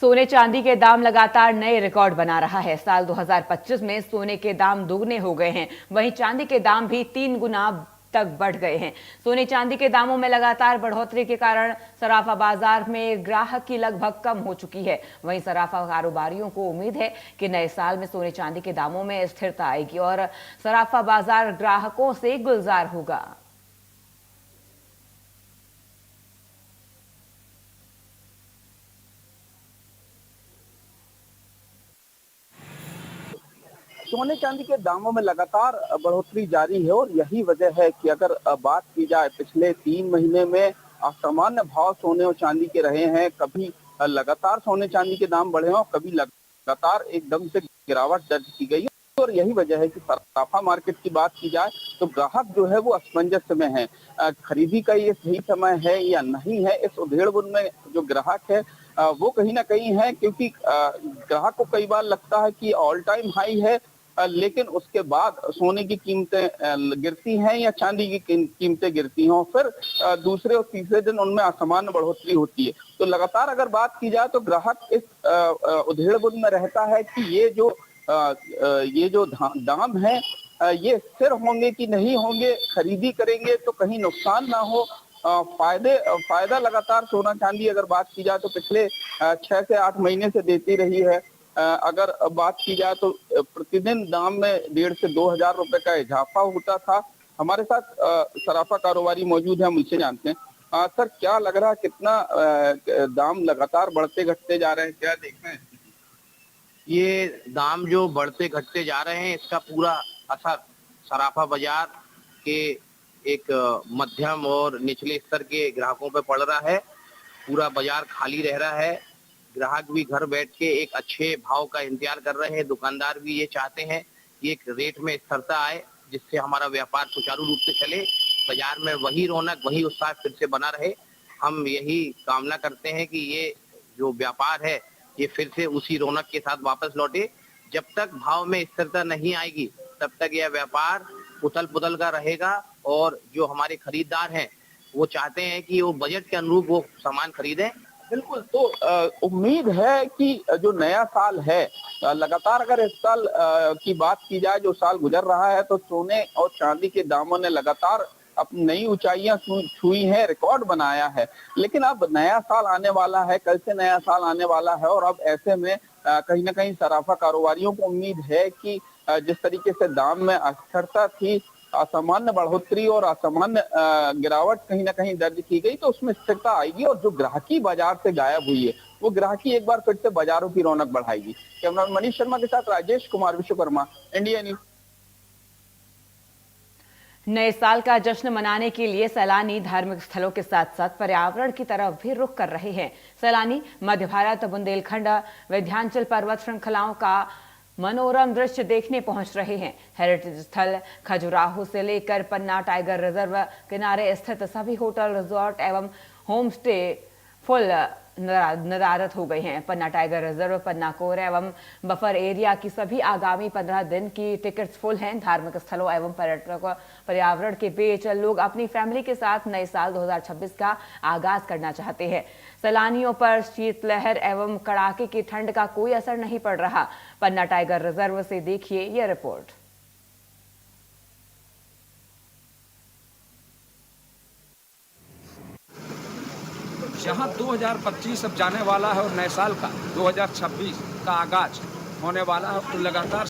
सोने चांदी के दाम लगातार नए रिकॉर्ड बना रहा है। साल 2025 में सोने के दाम दुगने हो गए हैं, वहीं चांदी के दाम भी 3 गुना तक बढ़ गए हैं। सोने चांदी के दामों में लगातार बढ़ोतरी के कारण सराफा बाजार में ग्राहक की लगभग कम हो चुकी है। वहीं सराफा कारोबारियों को उम्मीद है कि नए साल में सोने चांदी के दामों में स्थिरता आएगी और सराफा बाजार ग्राहकों से गुलजार होगा। सोने चांदी के दामों में लगातार बढ़ोतरी जारी है और यही वजह है कि अगर बात की जाए पिछले 3 महीने में असामान्य भाव सोने और चांदी के रहे हैं। कभी लगातार सोने चांदी के दाम बढ़े हैं और कभी लगातार एकदम से गिरावट दर्ज की गई है। और यही वजह है कि सराफा मार्केट की बात की जाए तो ग्राहक जो है वो असमंजस में है। खरीदी का ये सही समय है या नहीं है, इस उधेड़-बुन में जो ग्राहक है वो कहीं ना कहीं है, क्योंकि ग्राहक को कई बार लगता है कि ऑल टाइम हाई है, लेकिन उसके बाद सोने की कीमतें गिरती हैं या चांदी की कीमतें गिरती हैं और फिर दूसरे और तीसरे दिन उनमें असामान्य बढ़ोतरी होती है। तो लगातार अगर बात की जाए तो ग्राहक इस उधेड़-बुन में रहता है कि ये जो दाम है ये स्थिर होंगे कि नहीं होंगे, खरीदी करेंगे तो कहीं नुकसान ना हो। फायदा लगातार सोना चांदी अगर बात की जाए तो पिछले 6 से 8 महीने से देती रही है। अगर बात की जाए तो प्रतिदिन दाम में 1,500 से 2,000 रुपए का इजाफा होता था। हमारे साथ सराफा कारोबारी मौजूद है, हम उनसे जानते हैं। सर, क्या लग रहा है, कितना दाम लगातार बढ़ते घटते जा रहे हैं, क्या देख रहे हैं? ये दाम जो बढ़ते घटते जा रहे हैं, इसका पूरा असर सराफा बाजार के एक मध्यम और निचले स्तर के ग्राहकों पे पड़ रहा है। पूरा बाजार खाली रह रहा है। ग्राहक भी घर बैठ के एक अच्छे भाव का इंतजार कर रहे हैं। दुकानदार भी ये चाहते हैं कि एक रेट में स्थिरता आए, जिससे हमारा व्यापार सुचारू रूप से चले, बाजार में वही रौनक, वही उत्साह फिर से बना रहे। हम यही कामना करते हैं कि ये जो व्यापार है ये फिर से उसी रौनक के साथ वापस लौटे। जब तक भाव में स्थिरता नहीं आएगी तब तक यह व्यापार उथल-पुथल का रहेगा और जो हमारे खरीदार हैं वो चाहते हैं कि वो बजट के अनुरूप वो सामान खरीदें। बिल्कुल, तो उम्मीद है कि जो नया साल है, लगातार अगर इस साल की बात की जाए, जो साल गुजर रहा है, तो सोने और चांदी के दामों ने लगातार अपनी नई ऊंचाइयां छुई हैं, रिकॉर्ड बनाया है। लेकिन अब नया साल आने वाला है, कल से नया साल आने वाला है और अब ऐसे में कहीं ना कहीं सराफा कारोबारियों को उम्मीद है कि जिस तरीके से दाम में अस्थिरता थी, असामान्य बढ़ोतरी और असामान्य गिरावट कहीं ना कहीं दर्ज की गई, तो उसमें स्थिरता आएगी और जो ग्राहकी बाजार से गायब हुई है वो ग्राहकी एक बार फिर से बाजारों की रौनक बढ़ाएगी। कैमरामैन मनीष शर्मा के साथ राजेश कुमार विश्वकर्मा, इंडिया न्यूज। नए साल का जश्न मनाने के लिए सैलानी धार्मिक स्थलों के साथ साथ पर्यावरण की तरफ भी रुख कर रहे हैं। सैलानी मध्य भारत, बुंदेलखंड, विंध्याचल पर्वत श्रृंखलाओं का मनोरम दृश्य देखने पहुंच रहे हैं। हेरिटेज स्थल खजुराहो से लेकर पन्ना टाइगर रिजर्व किनारे स्थित सभी होटल, रिजॉर्ट एवं होम स्टे फुल नदारद हो गए हैं। पन्ना टाइगर रिजर्व, पन्ना कोर एवं बफर एरिया की सभी आगामी 15 दिन की टिकट्स फुल हैं। धार्मिक स्थलों एवं पर्यटक पर्यावरण के बीच लोग अपनी फैमिली के साथ नए साल 2026 का आगाज करना चाहते हैं। सैलानियों पर शीतलहर एवं कड़ाके की ठंड का कोई असर नहीं पड़ रहा। पन्ना टाइगर रिजर्व से देखिए यह रिपोर्ट। जहां 2025 अब जाने वाला है और नए साल का 2026 का आगाज होने वाला है, तो लगातार